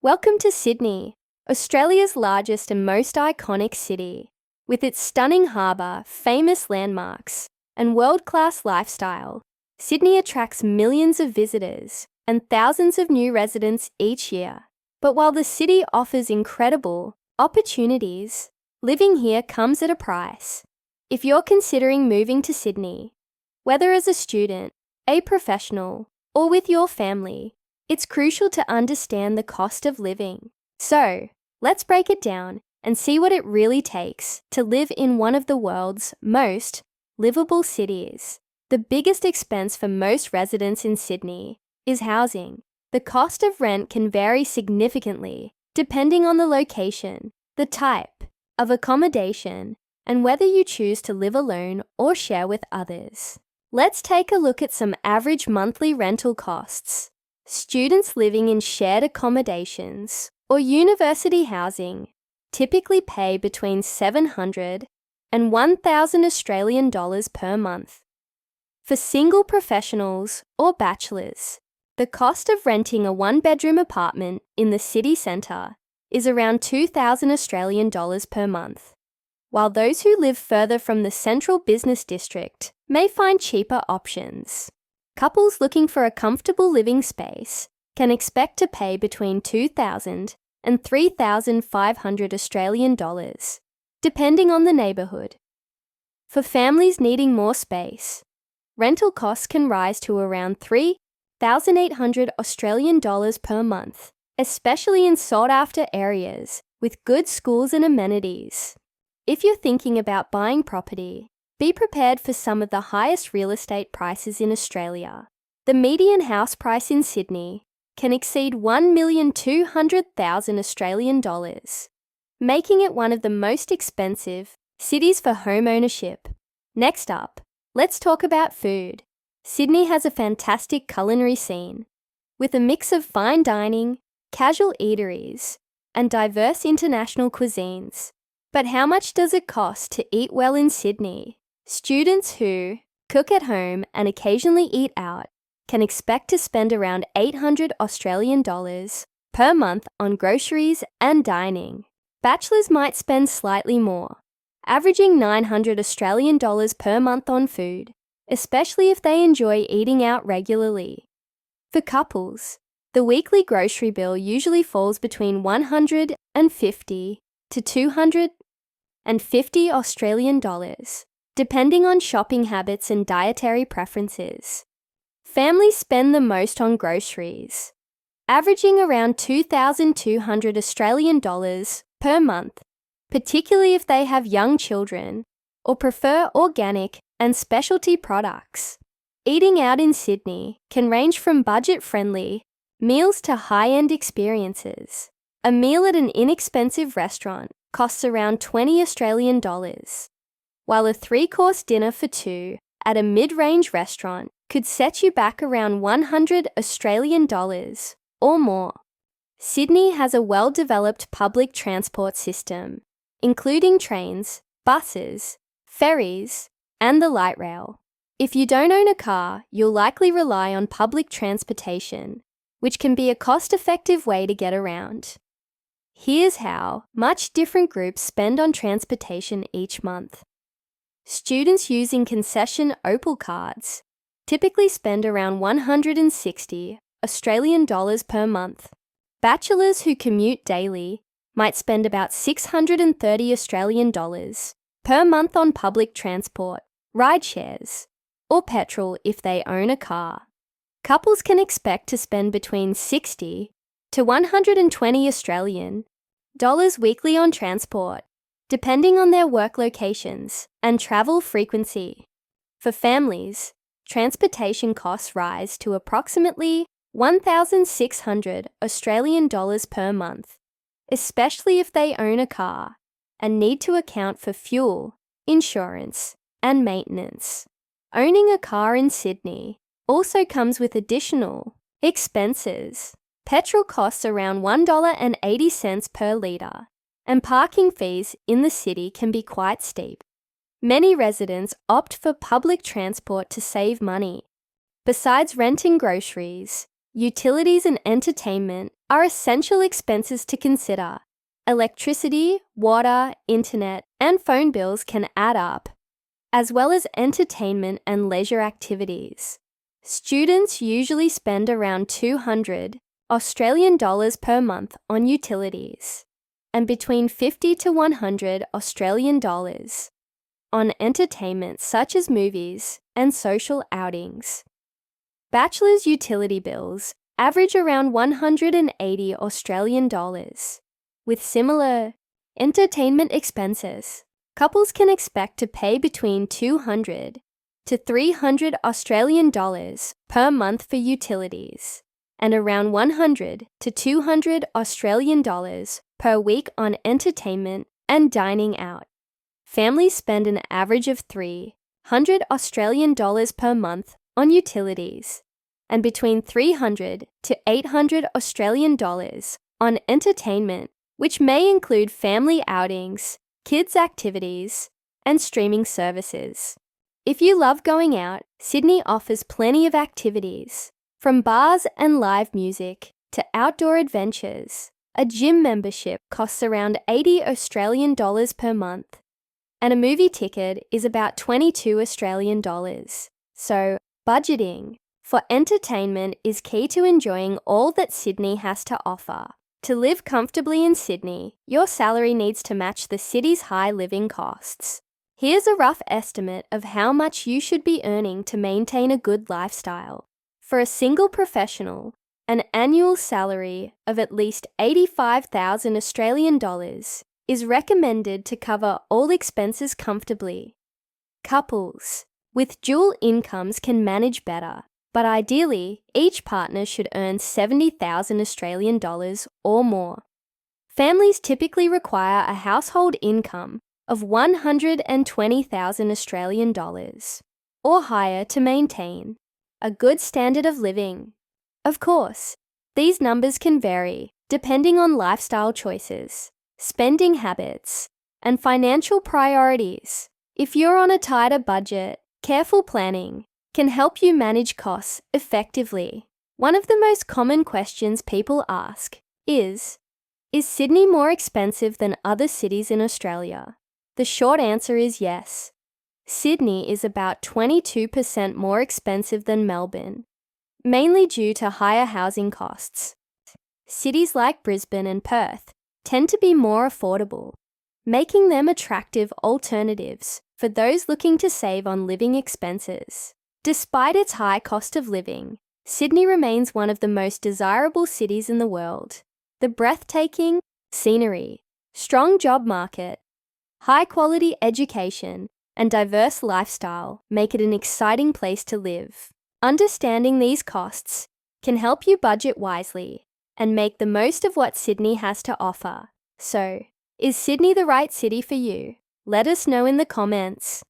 Welcome to Sydney, Australia's largest and most iconic city. With its stunning harbour, famous landmarks, and world-class lifestyle, Sydney attracts millions of visitors and thousands of new residents each year. But while the city offers incredible opportunities, living here comes at a price. If you're considering moving to Sydney, whether as a student, a professional, or with your family, it's crucial to understand the cost of living. So, let's break it down and see what it really takes to live in one of the world's most livable cities. The biggest expense for most residents in Sydney is housing. The cost of rent can vary significantly depending on the location, the type of accommodation, and whether you choose to live alone or share with others. Let's take a look at some average monthly rental costs. Students living in shared accommodations or university housing typically pay between $700 and $1,000 per month. For single professionals or bachelors, the cost of renting a one-bedroom apartment in the city centre is around $2,000 per month, while those who live further from the central business district may find cheaper options. Couples looking for a comfortable living space can expect to pay between $2,000 and $3,500, depending on the neighbourhood. For families needing more space, rental costs can rise to around $3,800 per month, especially in sought-after areas with good schools and amenities. If you're thinking about buying property, be prepared for some of the highest real estate prices in Australia. The median house price in Sydney can exceed $1,200,000, making it one of the most expensive cities for home ownership. Next up, let's talk about food. Sydney has a fantastic culinary scene, with a mix of fine dining, casual eateries, and diverse international cuisines. But how much does it cost to eat well in Sydney? Students who cook at home and occasionally eat out can expect to spend around $800 per month on groceries and dining. Bachelors might spend slightly more, averaging $900 per month on food, especially if they enjoy eating out regularly. For couples, the weekly grocery bill usually falls between $150 to $250 depending on shopping habits and dietary preferences. Families spend the most on groceries, averaging around $2,200 per month, particularly if they have young children or prefer organic and specialty products. Eating out in Sydney can range from budget-friendly meals to high-end experiences. A meal at an inexpensive restaurant costs around $20, while a 3-course dinner for two at a mid-range restaurant could set you back around $100 or more. Sydney has a well-developed public transport system, including trains, buses, ferries, and the light rail. If you don't own a car, you'll likely rely on public transportation, which can be a cost-effective way to get around. Here's how much different groups spend on transportation each month. Students using concession Opal cards typically spend around $160 per month. Bachelors who commute daily might spend about $630 per month on public transport, ride shares, or petrol if they own a car. Couples can expect to spend between $60 to $120 weekly on transport, depending on their work locations and travel frequency. For families, transportation costs rise to approximately $1,600 per month, especially if they own a car and need to account for fuel, insurance, and maintenance. Owning a car in Sydney also comes with additional expenses. Petrol costs around $1.80 per litre, and parking fees in the city can be quite steep. Many residents opt for public transport to save money. Besides renting groceries, utilities and entertainment are essential expenses to consider. Electricity, water, internet, and phone bills can add up, as well as entertainment and leisure activities. Students usually spend around $200 per month on utilities, and between $50 to $100 on entertainment such as movies and social outings. Bachelor's utility bills average around $180. With similar entertainment expenses, couples can expect to pay between $200 to $300 per month for utilities, and around $100 to $200 per week on entertainment and dining out. Families spend an average of $300 per month on utilities, and between $300 to $800 on entertainment, which may include family outings, kids' activities, and streaming services. If you love going out, Sydney offers plenty of activities, from bars and live music to outdoor adventures. A gym membership costs around $80 per month, and a movie ticket is about $22. So, budgeting for entertainment is key to enjoying all that Sydney has to offer. To live comfortably in Sydney, your salary needs to match the city's high living costs. Here's a rough estimate of how much you should be earning to maintain a good lifestyle. For a single professional, an annual salary of at least $85,000 is recommended to cover all expenses comfortably. Couples with dual incomes can manage better, but ideally, each partner should earn $70,000 or more. Families typically require a household income of $120,000 or higher to maintain a good standard of living. Of course, these numbers can vary depending on lifestyle choices, spending habits, and financial priorities. If you're on a tighter budget, careful planning can help you manage costs effectively. One of the most common questions people ask is Sydney more expensive than other cities in Australia? The short answer is yes. Sydney is about 22% more expensive than Melbourne, mainly due to higher housing costs. Cities like Brisbane and Perth tend to be more affordable, making them attractive alternatives for those looking to save on living expenses. Despite its high cost of living, Sydney remains one of the most desirable cities in the world. The breathtaking scenery, strong job market, high-quality education, and diverse lifestyle make it an exciting place to live. Understanding these costs can help you budget wisely and make the most of what Sydney has to offer. So, is Sydney the right city for you? Let us know in the comments.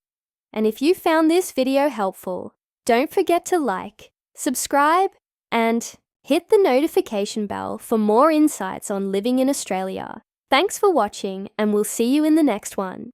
And if you found this video helpful, don't forget to like, subscribe, and hit the notification bell for more insights on living in Australia. Thanks for watching, and we'll see you in the next one.